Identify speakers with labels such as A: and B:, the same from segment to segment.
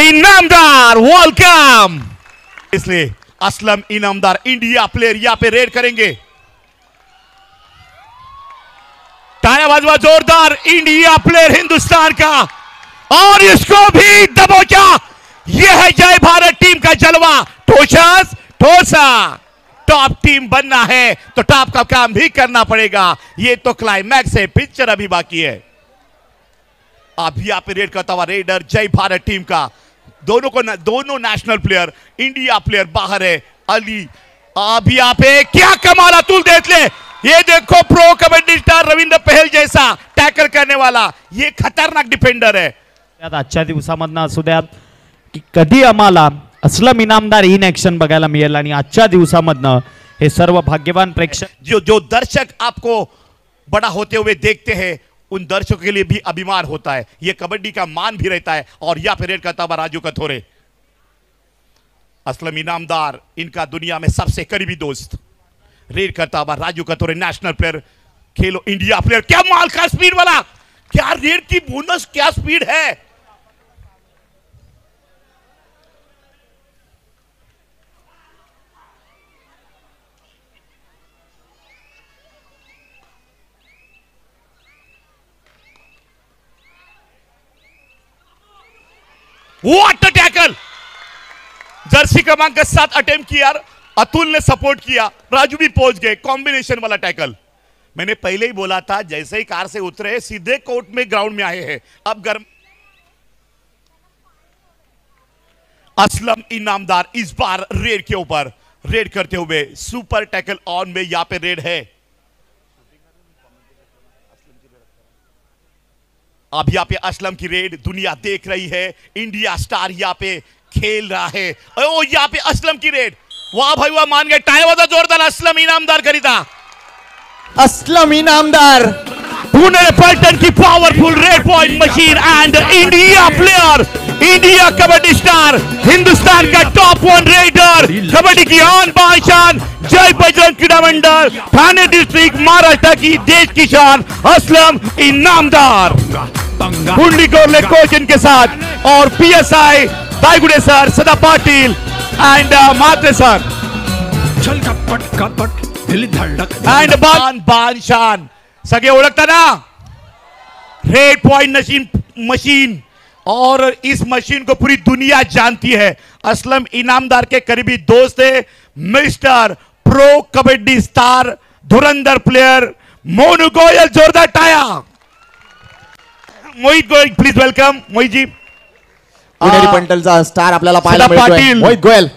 A: Inamdar welcome. इसलिए Aslam Inamdar India player यहां पे red करेंगे। ताया बाजवा जोरदार इंडिया प्लेयर हिंदुस्तान का, और इसको भी दबोचा। यह है जय भारत टीम का जलवा। ठोसा टॉप टीम बनना है तो टॉप का काम भी करना पड़ेगा। ये तो क्लाइमैक्स है, पिक्चर अभी बाकी है। अभी यहां पे रेड करता हुआ रेडर जय भारत टीम का, दोनों नेशनल प्लेयर, इंडिया प्लेयर बाहर है। अली अभी यहां पे क्या कमाल, अतुल देख ले, ये देखो प्रो कबड्डी स्टार रविंद्र पहल जैसा टैकल करने वाला, ये खतरनाक डिफेंडर है।
B: आजच्या दिवसामधनं असू द्या की कधी आम्हाला असलम इनामदार इन ऍक्शन बघायला मिळेल, आणि आजच्या दिवसामधनं हे सर्व भाग्यवान प्रेक्षक
A: जो दर्शक आपको बड़ा होते हुए देखते हैं, उन दर्शकों के लिए भी अभिमान होता है, ये कबड्डी का मान भी रहता है। और यहां पर रेड करता हुआ राजू कथोरे, असलम इनामदार इनका दुनिया में सबसे करीबी दोस्त, रेड करता हुआ Raju Kathore, national player, Khelo India player. क्या माल का स्पीड वाला, क्या रेड की बोनस, क्या स्पीड है। व्हाट अ टैकल, जर्सी क्रमांक 7 अटेम्प्ट किया, अतुल ने सपोर्ट किया, राजू भी पहुंच गए। कॉम्बिनेशन वाला टैकल, मैंने पहले ही बोला था, जैसे ही कार से उतरे सीधे कोर्ट में ग्राउंड में आए हैं। अब गर्म असलम इनामदार इस बार रेड के ऊपर रेड करते हुए सुपर टैकल ऑन में यहां पे रेड है। अब यहां पे असलम की रेड दुनिया देख रही है, इंडिया स्टार यहां पे खेल रहा है। ओ यहां पे असलम की रेड, वाह भाई वाह, मान गए। टाळ्या जोरदार असलम इनामदार करिता।
C: असलम इनामदार
A: पुणे पलटन की powerful red point machine end India player, India kabaddi star, Hindustan का टॉप 1 रेडर, कबड्डी की आन बान शान, जय बजरंग क्रीडा मंडल, ठाणे डिस्ट्रिक्ट, महाराष्ट्र की देश की शान, असलम इनामदार। कुंडली गोरले कोच इनके साथ, और PSI दायगुडे सर, सदा पाटिल एंड मात्रे सर, एंड बान शान सगळे ओळखता ना, रेड पॉइंट मशीन, और इस मशीन को पूरी दुनिया जानती है। असलम इनामदार के करीबी दोस्त है मिस्टर प्रो कबड्डी स्टार, धुरंधर प्लेयर मोनू गोयल। जोरदार टाया मोहित गोयल, प्लीज वेलकम मोहित जी।
C: पुणेरी पंटलचा स्टार आपल्याला पाहायला मिळतोय, मोहित गोयल।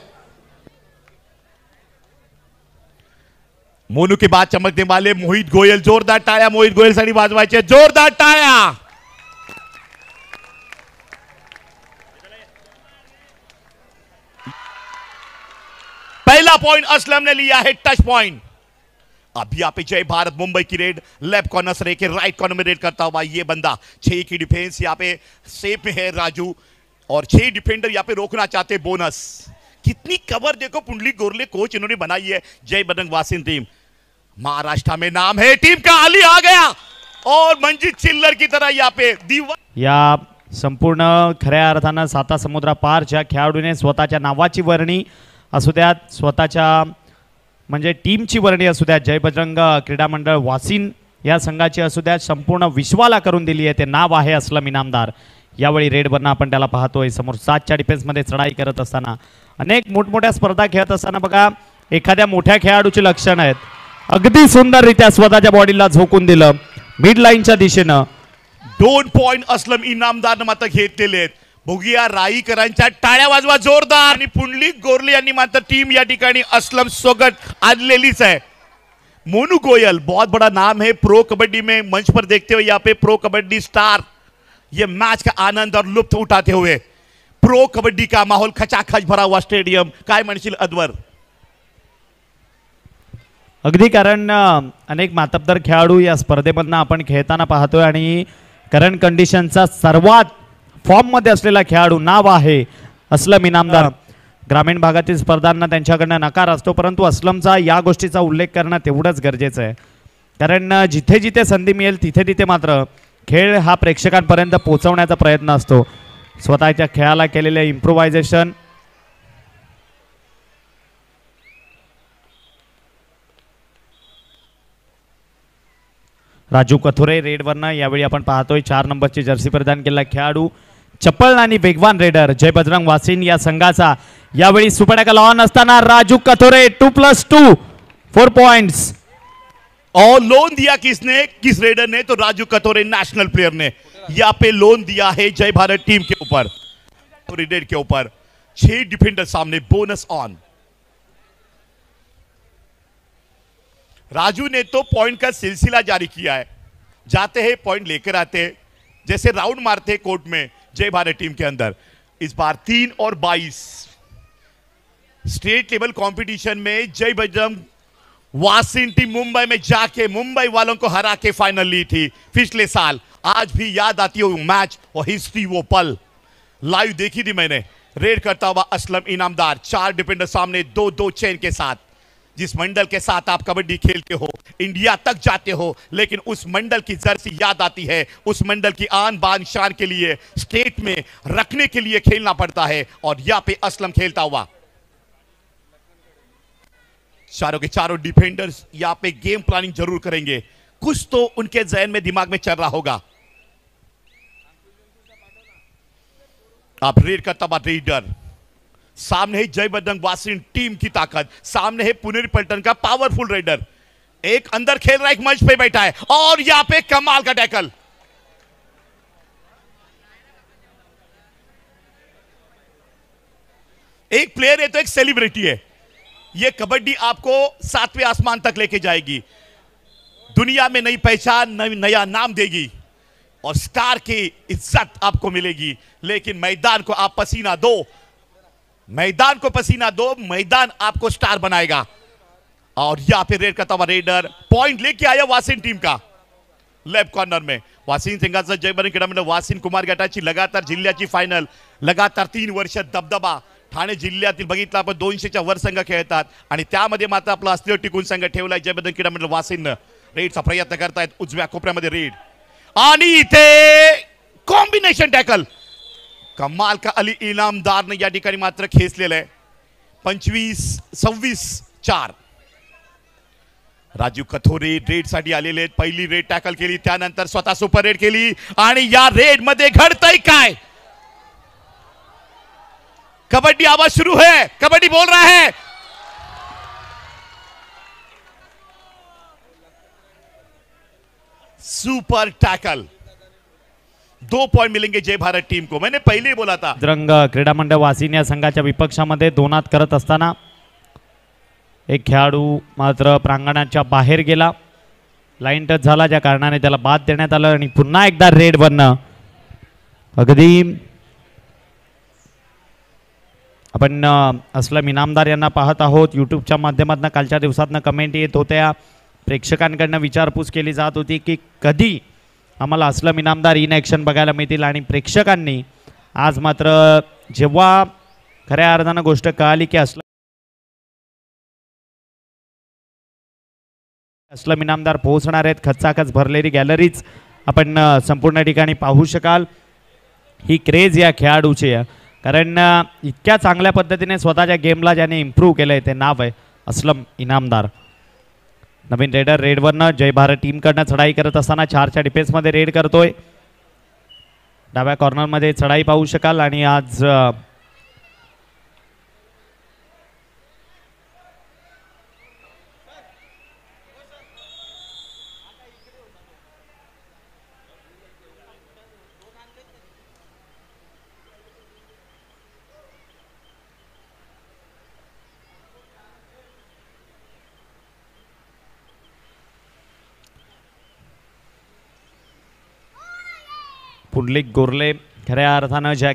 A: मोनू के बाद चमकने वाले मोहित गोयल, जोरदार टाळ्या मोहित गोयल साठी वाजवायचे, जोरदार टाळ्या। पहला पॉइंट असलम ने लिया है, टच पॉइंट। अभी यहां पे जय भारत मुंबई की रेड, लेफ्ट कॉर्नर से लेकर राइट कॉर्नर में रेड करता हुआ ये बंदा, 6 की डिफेंस यहां पे सेफ में है राजू, और 6 डिफेंडर यहां पे रोकना चाहते बोनस। कितनी कवर देखो पुंडलिक गोरले कोच इन्होंने बनाई है, जय बजरंग वासिन टीम। महाराष्ट्र में नाम है टीम का, अली आ गया, और मंजीत चिल्लर की तरह यहाँ पे
B: या संपूर्ण खऱ्या अर्थानं साता समुद्रापारच्या खेळाडूने स्वतःच्या नावाची वर्णी असू द्यात, स्वतःच्या म्हणजे टीमची वर्णी असू द्यात, जय बजरंग क्रीडा मंडळ वासिन या संघाची असू द्यात, संपूर्ण विश्वाला करून दिली आहे। ते नाव आहे असलम इनामदार। यावेळी रेडवरनं आपण त्याला पाहतोय, समोर 7च्या डिफेन्समध्ये चढाई करत असताना, अनेक मोठमोठ्या स्पर्धा खेळत असताना बघा एखाद्या मोठ्या खेळाडूची लक्षणं आहेत। अगदी सुंदररित्या स्वतःच्या बॉडीला झोकून दिलं मिड लाईनच्या दिशेनं।
A: 2 पॉइंट असलम इनामदारनं मात्र घेतलेले आहेत। बघूया राईकरांच्या टाळ्या वाजवा जोरदार, आणि पुंडलिक गोरले यांनी मात्र टीम या ठिकाणी असलम सोबत आणलेलीच आहे। मोनू गोयल बहुत बड़ा नाम है प्रो कबड्डी में, मंच पर देखते हुए यहाँ पे प्रो कबड्डी स्टार ये मैच का आनंद और लुत्फ उठाते हुए, प्रो कबड्डी का माहौल खचाखच भरा हुआ स्टेडियम, काय म्हणशील अद्वर?
B: अगदी, कारण अनेक मातब्बर खेळाडू या स्पर्धेमधनं आपण खेळताना पाहतोय, आणि करंट कंडिशनचा सर्वात फॉर्म मध्ये असलेला खेळाडू नाव आहे असलम इनामदार। ग्रामीण भागातील स्पर्धांना त्यांच्याकडनं नकार असतो, परंतु असलमचा या गोष्टीचा उल्लेख करणं तेवढंच गरजेचं आहे, कारण जिथे जिथे संधी मिळेल तिथे तिथे मात्र खेळ हा प्रेक्षकांपर्यंत पोहोचवण्याचा प्रयत्न असतो। स्वतःच्या खेळाला केलेले इम्प्रोव्हायझेशन. राजू कथोरे रेडवरनं यावेळी आपण पाहतोय 4 नंबरची जर्सी परिधान केलेला खेळाडू. चपळ आणि वेगवान रेडर जय बजरंग वासिन या संघाचा यावेळी सुपर टॅकल ऑन असताना राजू कथोरे 2+2 4 पॉइंट्स.
A: और लोन दिया किसने, किस रेडर ने? तो राजू कथोरे नेशनल प्लेयर ने यहाँ पे लोन दिया है जय भारत टीम के ऊपर, रेडर के ऊपर. 6 डिफेंडर सामने, बोनस ऑन. राजू ने तो पॉइंट का सिलसिला जारी किया है, जाते हैं पॉइंट लेकर आते हैं, जैसे राउंड मारते हैं कोर्ट में जय भारत टीम के अंदर. इस बार 3 और 22 स्टेट लेवल कंपटीशन में जय बजरंग वासिन टीम मुंबई में जाके मुंबई वालों को हरा के फाइनल ली थी पिछले साल. आज भी याद आती है वो मैच और हिस्ट्री, वो पल लाइव देखी थी मैंने. रेड करता हुआ असलम इनामदार, 4 डिफेंडर सामने, 2-2 चेन के साथ. जिस मंडल के साथ आप कबड्डी खेलते हो, इंडिया तक जाते हो, लेकिन उस मंडल की जर्सी याद आती है. उस मंडल की आन बान शान के लिए स्टेट में रखने के लिए खेलना पड़ता है. और यहां पे असलम खेलता हुआ, चारों के चारों डिफेंडर्स यहां पे गेम प्लानिंग जरूर करेंगे. कुछ तो उनके जहन में, दिमाग में चल रहा होगा. आप रेड करता हुआ रेडर, सामने है जय बजरंग वासिन टीम की ताकत, सामने है पुनेरी पलटन का पावरफुल रेडर. एक अंदर खेल रहा है, एक मंच पे बैठा है, और यहां पे कमाल का टैकल. एक प्लेयर है तो एक सेलिब्रिटी है. ये कबड्डी आपको 7वें आसमान तक लेके जाएगी, दुनिया में नई पहचान, नया नाम देगी, और स्टार की इज्जत आपको मिलेगी. लेकिन मैदान को आप पसीना दो, मैदान को पसीना दो, मैदान आपको स्टार बनाएगा. और यहां पे रेड करता हुआ रेडर पॉइंट लेके आया वासिन टीम का. लेफ्ट कॉर्नर में वासिन संघाचा जय बजरंग क्रीडा मंडळ वासिन कुमार गटाची लगातार जिल्ह्याची फायनल, लगातार 3 वर्ष दबदबा. ठाणे जिल्ह्यातील बघितलं आपण 200च्या वर संघ खेळतात, आणि त्यामध्ये मात्र आपला अस्थिर टिकून संघ ठेवलाय जय बजरंग क्रीडा मंडळ वासिन. रेडचा प्रयत्न करतायत उजव्या कोपऱ्यामध्ये रेड, आणि इथे कॉम्बिनेशन टॅकल. कमाल का अली इनामदार ने या ठिकाणी मात्र खेचलेलं आहे. 25-26-4. राजू कथोरे रेड साठी आलेले आहेत. पहिली रेड टॅकल केली, त्यानंतर स्वतः सुपर रेड केली, आणि या रेड मध्ये घडतंय काय? कबड्डी आवाज शुरू है, कबड्डी बोल रहा है. सुपर टैकल, 2 पॉइंट मिलेंगे जय भारत टीम को. मैंने पहले ही बोला था.
B: बजरंग क्रीडा मंडळ वासिन या संघाच्या विपक्षामध्ये 2 करत असताना एक खेळाडू मात्र प्रांगणाच्या बाहेर गेला, लाईन टच झाला, ज्या कारणाने त्याला बाद देण्यात आलं. आणि पुन्हा एकदा रेड बनणं. अगदी आपण असलम इनामदार यांना पाहत आहोत यूट्यूबच्या माध्यमातून. कालच्या दिवसातनं कमेंट येत होत्या, प्रेक्षकांकडनं विचारपूस केली जात होती की कधी आम्हाला असलम इनामदार इन ॲक्शन बघायला मिळतील. आणि प्रेक्षकांनी आज मात्र जेव्हा खऱ्या अर्थानं गोष्ट कळाली की असलम इनामदार पोहोचणार आहेत, खचाखच भरलेली गॅलरीज आपण संपूर्ण ठिकाणी पाहू शकाल. ही क्रेज या खेळाडूची आहे, कारण इतक्या चांगल्या पद्धतीने स्वतःच्या गेमला ज्याने इम्प्रूव्ह केलं आहे ते नाव आहे असलम इनामदार. नवीन रेडर रेडवरनं जय भारत टीमकडनं चढाई करत असताना 4च्या डिफेन्समध्ये रेड करतोय. डाव्या कॉर्नरमध्ये चढाई पाहू शकाल. आणि आज पुंडलिक गोरले खऱ्या अर्थानं ज्या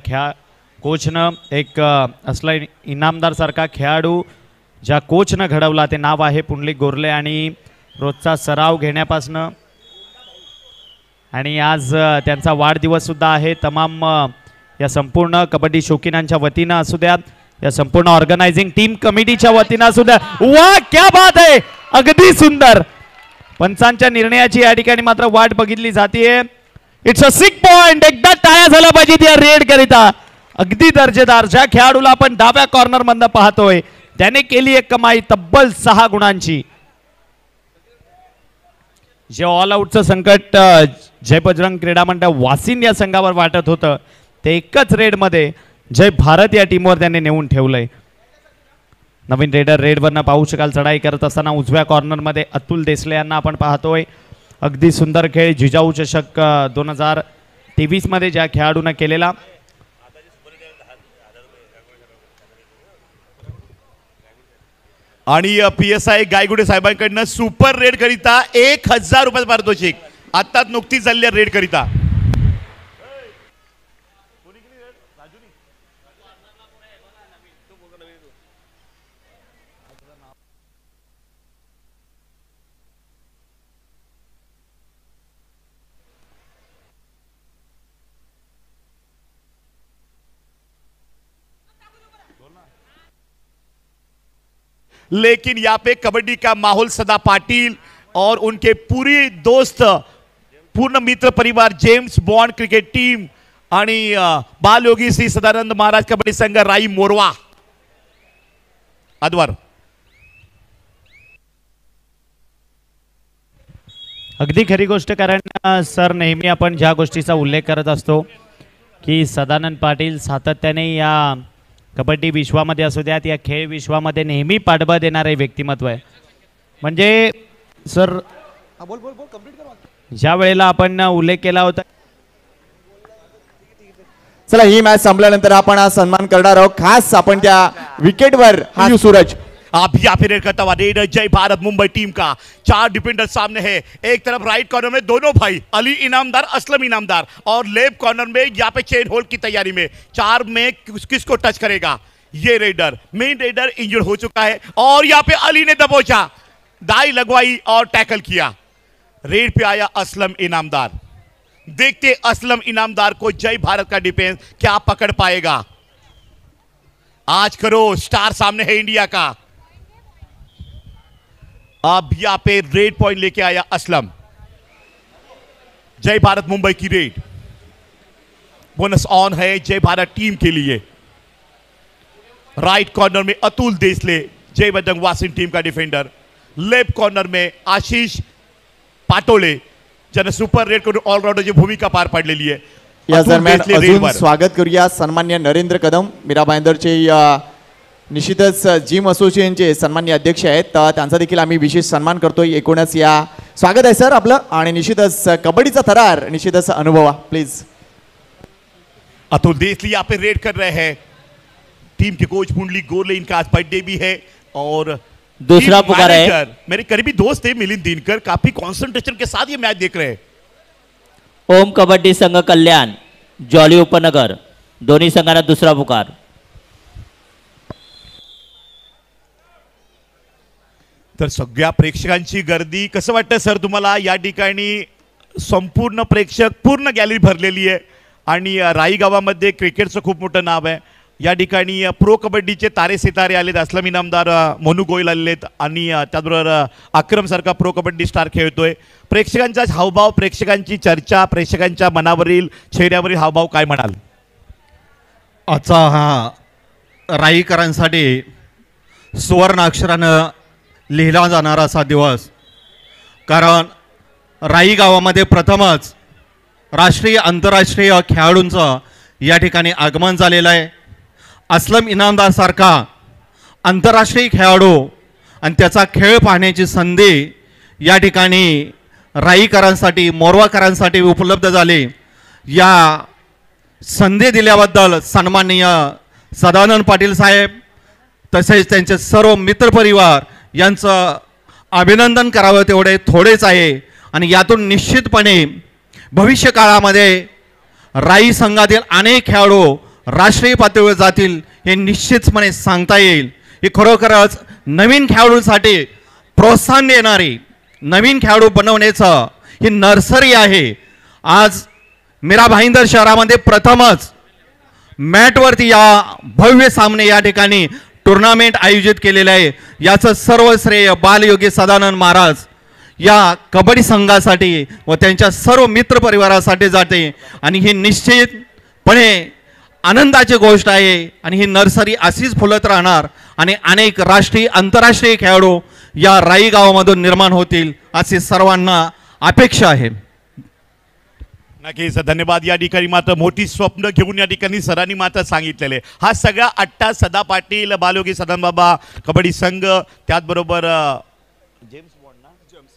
B: कोचनं एक असला इनामदार सारखा खेळाडू ज्या कोचनं घडवला ते नाव आहे पुंडलिक गोरले. आणि रोजचा सराव घेण्यापासनं, आणि आज त्यांचा वाढदिवस सुद्धा आहे. तमाम या संपूर्ण कबड्डी शौकीनांच्या वतीनं असू द्या, या संपूर्ण ऑर्गनायझिंग टीम कमिटीच्या वतीनं असू द्या. वा क्या बात आहे, अगदी सुंदर. पंचांच्या निर्णयाची या ठिकाणी मात्र वाट बघितली जाते. It's a 6 point. एकदा टाळ्या झाला पाहिजे त्या रेड करिता. अगदी दर्जेदार. ज्या खेळाडूला आपण डाव्या कॉर्नर मधनं पाहतोय त्याने केली एक कमाई तब्बल 6 गुणांची. जे ऑल आउटचं संकट जय बजरंग क्रीडा मंडळ वासिन या संघावर वाटत होतं ते एकच रेड मध्ये जय भारत या टीमवर त्यांनी नेऊन ठेवलंय. नवीन रेडर रेडवरनं पाहू शकाल चढाई करत असताना उजव्या कॉर्नर मध्ये अतुल देसले यांना आपण पाहतोय. अगदी सुंदर खेळ जिजाऊ चषक 2023 मध्ये ज्या खेळाडूंना केलेला.
A: आणि PSI गायगुडे साहेबांकडनं सुपर रेड करिता 1000 रुपये पारितोषिक आत्ताच नुकतीच झालेल्या रेड करिता. लेकिन यहाँ पे कबड्डी का माहौल सदा पाटिल और उनके पूरी दोस्त पूर्ण मित्र परिवार जेम्स बॉन्ड क्रिकेट टीम आणि बाल योगी श्री सदानंद महाराज कबड्डी संघ राई मोरवा अद्वार.
B: अगदी खरी गोष्ट. कारण सर नेहमी आपण ज्या गोष्टीचा उल्लेख करत असतो की सदानंद पाटील सातत्याने या कबड्डी विश्वामध्ये असू द्यात या खेळ विश्वामध्ये नेहमी पाठबळ देणारे व्यक्तिमत्व आहे. म्हणजे सर ज्या वेळेला आपण उल्लेख केला होता.
C: चला ही मॅच संपल्यानंतर आपण हा सन्मान करणार आहोत. खास आपण त्या विकेटवर सूरज
A: आप यहाँ पे रेड करता हुआ रेडर जय भारत मुंबई टीम का 4 डिफेंडर सामने है. एक तरफ राइट कॉर्नर में दोनों भाई अली इनामदार असलम इनामदार और लेफ्ट कॉर्नर में यहाँ पे चेन होल्ड की तैयारी में 4 में किसको टच करेगा ये रेडर. मेन रेडर इंजर्ड हो चुका है और यहाँ पे अली ने दबोचा दाई लगवाई और टैकल किया. रेड पे आया असलम इनामदार. देखते असलम इनामदार को जय भारत का डिफेंस क्या पकड़ पाएगा. आज करो स्टार सामने है इंडिया का. अब यहां पे रेड पॉइंट लेके आया असलम. जय भारत मुंबई की रेड. बोनस ऑन है जय भारत टीम के लिए. राइट कॉर्नर में अतुल देसले जय बजरंग वासिन टीम का डिफेंडर. लेफ्ट कॉर्नर में आशीष पाटोळे ज्याने सुपर रेड करून ऑलराउंडरची भूमिका पार पाडलेली आहे.
C: या दरम्यान अजून स्वागत करूया सन्मान्य नरेंद्र कदम मीरा भाईंदरचे निश्चितच जिम असोसिएशनचे सन्मान्य अध्यक्ष आहेत. त्यांचा देखील आम्ही विशेष सन्मान करतोय. एकूणच या स्वागत आहे सर आपलं. आणि निश्चितच कबड्डीचा थरार निश्चितच अनुभवा प्लीज.
A: अतुल देसले यहाँ पे रेड कर रहे हैं. टीम के कोच पुंडली गोरले इनका आज बर्थडे भी है और
D: दूसरा पुकार है
A: मेरे करीबी दोस्त है मिलिंद दिनकर. काफी कॉन्सेंट्रेशन के साथ ये मैच देख रहे हैं.
D: ओम कबड्डी संघ कल्याण जॉली उपनगर दोन्ही संघांना दुसरा पुकार.
A: तर सगळ्या प्रेक्षकांची गर्दी कसं वाटतं सर तुम्हाला. या ठिकाणी संपूर्ण प्रेक्षक पूर्ण गॅलरी भरलेली आहे आणि राई गावामध्ये क्रिकेटचं खूप मोठं नाव आहे. या ठिकाणी प्रो कबड्डीचे तारे सितारे आलेत. असलम इनामदार मोनू गोयल आलेत आणि त्याचबरोबर अक्रम सारखा प्रो कबड्डी स्टार खेळतोय. प्रेक्षकांचा हावभाव प्रेक्षकांची चर्चा प्रेक्षकांच्या मनावरील चेहऱ्यावरील हावभाव काय म्हणाल.
E: आजचा हा राईकरांसाठी सुवर्ण अक्षरानं लिहिला जाणारा असा दिवस. कारण राई गावामध्ये प्रथमच राष्ट्रीय आंतरराष्ट्रीय खेळाडूंचं या ठिकाणी आगमन झालेलं आहे. असलम इनामदार सारखा आंतरराष्ट्रीय खेळाडू आणि त्याचा खेळ पाहण्याची संधी या ठिकाणी राईकरांसाठी मोरवाकरांसाठी उपलब्ध झाली. या संधी दिल्याबद्दल सन्माननीय सदानंद पाटील साहेब तसेच त्यांचे सर्व मित्रपरिवार यांचं अभिनंदन करावं तेवढे थोडेच आहे. आणि यातून निश्चितपणे भविष्य काळामध्ये राई संघातील अनेक खेळाडू राष्ट्रीय पातळीवर जातील हे निश्चितपणे सांगता येईल. हे खरोखरच नवीन खेळाडूंसाठी प्रोत्साहन देणारी नवीन खेळाडू बनवण्याचं ही नर्सरी आहे. आज मीरा भाईंदर शहरामध्ये प्रथमच मॅटवरती या भव्य सामने या ठिकाणी टुर्नामेंट आयोजित केलेले आहे. याचं सर्व श्रेय बालयोगी सदानंद महाराज या कबड्डी संघासाठी व त्यांच्या सर्व मित्र परिवारासाठी जाते. आणि हे निश्चितपणे आनंदाची गोष्ट आहे आणि ही नर्सरी अशीच फुलत राहणार आणि अनेक राष्ट्रीय आंतरराष्ट्रीय खेळाडू या राई गावामधून निर्माण होतील अशी सर्वांना अपेक्षा आहे.
A: नक्कीच धन्यवाद. या ठिकाणी मात्र मोठी स्वप्न घेऊन या ठिकाणी सरांनी मात्र सांगितलेले हा सगळा अट्टा सदा पाटील बालोगी सदानबाबा कबड्डी संघ त्याचबरोबर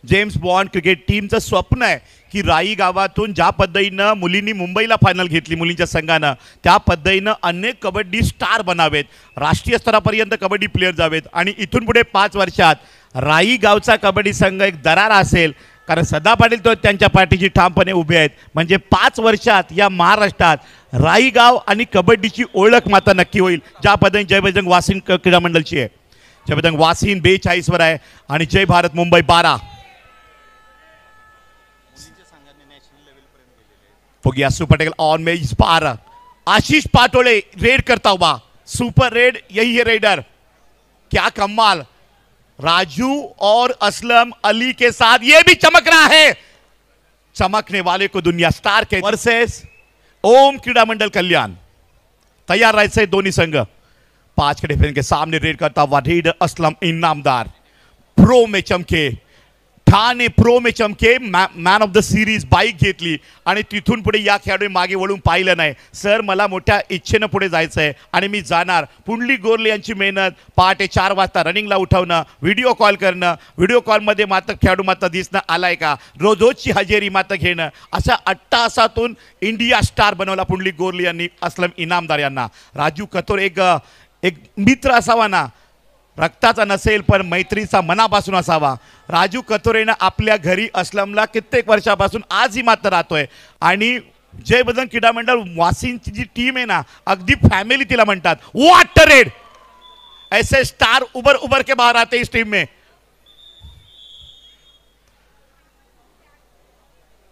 A: जेम्स बॉन्ड क्रिकेट टीमचं स्वप्न आहे की राई गावातून ज्या पद्धतीनं मुलींनी मुंबईला फायनल घेतली मुलींच्या संघानं त्या पद्धतीनं अनेक कबड्डी स्टार बनावेत, राष्ट्रीय स्तरापर्यंत कबड्डी प्लेयर जावेत आणि इथून पुढे 5 वर्षात राई गावचा कबड्डी संघ एक दरार असेल. कारण सदा पाटील तो त्यांच्या पाठीशी ठामपणे उभे आहेत. म्हणजे 5 वर्षात या महाराष्ट्रात राई गाव आणि कबड्डीची ओळख मात्र नक्की होईल ज्या पद्धतीने जय बजरंग वासिन क्रीडा मंडळची आहे. जय बजरंग वासिन 42 वर आहे आणि जय भारत मुंबई 12. यासु पटेल ऑन मेज पार. आशीष पाटोले रेड करता हुआ सुपर रेड, यही है रेडर. क्या कमाल. राजू और असलम अली के साथ ये भी चमक रहा है. चमकने वाले को दुनिया स्टार के वर्सेस ओम क्रीडा मंडल कल्याण. तैयार रहते दोनों संघ. 5 के डिफेंस के सामने रेड करता हुआ रेडर असलम इनामदार. प्रो में चमके, ठाणे प्रो में चमके, man of the series bike घेतली आणि तिथून पुढे या खेळाडू मागे वळून पाहिलं नाही. सर मला मोठ्या इच्छेनं पुढे जायचं आहे आणि मी जाणार. पुंडलिक गोरले यांची मेहनत पहाटे 4 वाजता रनिंगला उठवणं, व्हिडिओ कॉल करणं, व्हिडिओ कॉलमध्ये मात्र खेळाडू मात्र दिसणं आलाय का, रोजची हजेरी मात्र घेणं, अशा अट्टासातून इंडिया स्टार बनवला पुंडलिक गोरले यांनी असलम इनामदार यांना. राजू कतोर एक मित्र असावा ना, रक्ताचा नसेल पण मैत्रीचा मनापासून असावा. राजू कतोरेनं आपल्या घरी असलमला कित्येक वर्षापासून आजही मात्र राहतोय आणि जय बजरंग क्रीडा मंडळ वासिनची जी टीम आहे ना अगदी फॅमिली तिला म्हणतात. व्हाट रेड, ऐसे स्टार उभर के बाहर आते इस टीम में.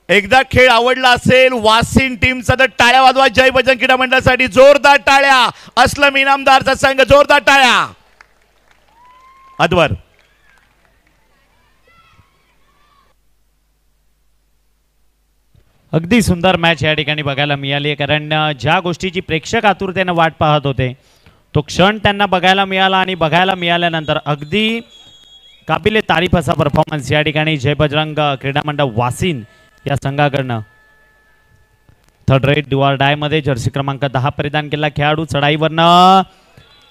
A: एकदा खेळ आवडला असेल वासिन टीमचा तर टाळ्या वाजवा जय बजरंग क्रीडा मंडळासाठी. जोरदार टाळ्या. असलम इनामदारचा संघ जोरदार टाळ्या. अद्वर
B: अगदी सुंदर मॅच या ठिकाणी बघायला मिळाली आहे. कारण ज्या गोष्टीची प्रेक्षक आतुरतेने वाट पाहत होते तो क्षण त्यांना बघायला मिळाला आणि बघायला मिळाल्यानंतर अगदी काबिले तारीफ असा परफॉर्मन्स या ठिकाणी जय बजरंग क्रीडा मंडळ वासिन या संघाकडनं. 3rd red do or die मध्ये जर्सी क्रमांक 10 परिधान केला खेळाडू. चढाईवरनं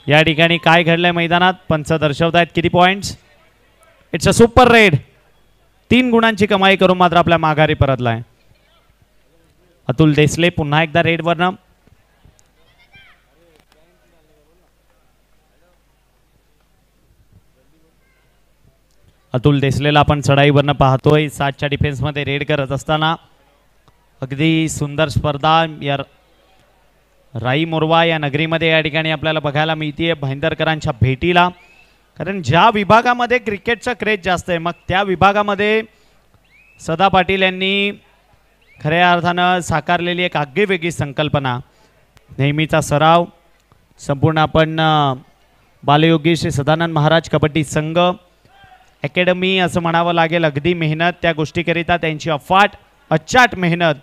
B: या ठिकाणी काय घडलंय मैदानात पंच दर्शवत आहेत. किती points. It's a super red. 3 गुणांची कमाई करून मात्र आपल्या माघारी परतलाय. अतुल देसले पुन्हा एकदा रेडवरनं. अतुल देसलेला आपण चढाईवरनं पाहतोय. 7च्या डिफेन्समध्ये रेड करत असताना अगदी सुंदर स्पर्धा या राई मोरवा या नगरीमध्ये या ठिकाणी आपल्याला बघायला मिळते भाईंदरकरांच्या भेटीला. कारण ज्या विभागामध्ये क्रिकेटचा क्रेज जास्त आहे मग त्या विभागामध्ये सदा पाटील यांनी खऱ्या अर्थानं साकारलेली एक आगळीवेगळी संकल्पना. नेहमीचा सराव संपूर्ण आपण बालयोगी श्री सदानंद महाराज कबड्डी संघ अकॅडमी असं म्हणावं लागेल. अगदी मेहनत त्या गोष्टीकरिता त्यांची अचाट मेहनत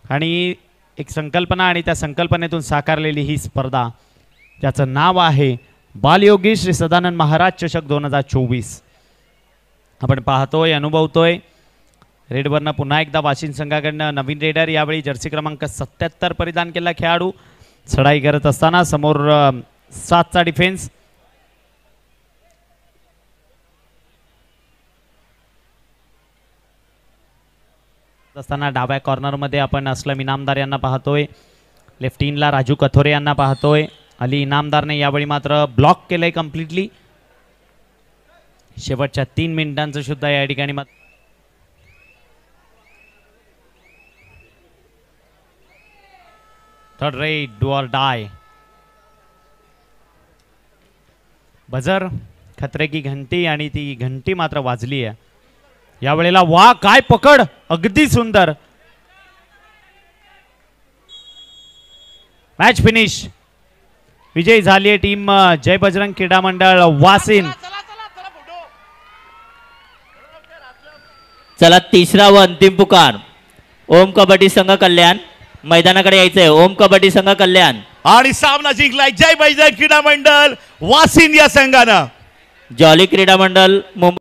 B: आणि एक संकल्पना आणि त्या संकल्पनेतून साकारलेली ही स्पर्धा ज्याचं नाव आहे बालयोगी श्री सदानंद महाराज चषक 2024. आपण पाहतोय अनुभवतोय. रेडवरनं पुन्हा एकदा वाशिम संघाकडनं नवीन रेडर. यावेळी जर्सी क्रमांक 77 परिधान केला खेळाडू. चढाई करत असताना समोर 7चा डिफेन्स. असताना डाव्या कॉर्नरमध्ये आपण असलम इनामदार यांना पाहतोय. लेफ्ट इनला राजू कथोरे यांना पाहतोय. अली इनामदारने यावेळी मात्र ब्लॉक केलंय कम्प्लिटली. शेवटच्या 3 मिनिटांचं सुद्धा या ठिकाणी 3rd red do or die. Buzzer खतरे की घंटी आणि ती घंटी मात्र वाजली आहे यावेळेला. वा काय पकड. अगदी सुंदर. Match finish. विजयी झाली आहे टीम जय बजरंग क्रीडा मंडळ वासिन.
D: चला 3रा व अंतिम पुकार ओम कबड्डी संघ कल्याण मैदानाकडे यायचंय. ओम कबड्डी संघ कल्याण.
A: आणि सामना जिंकलाय जय बजरंग क्रीडा मंडळ वासिंद या संघानं.
D: जॉली क्रीडा मंडळ मुंबई.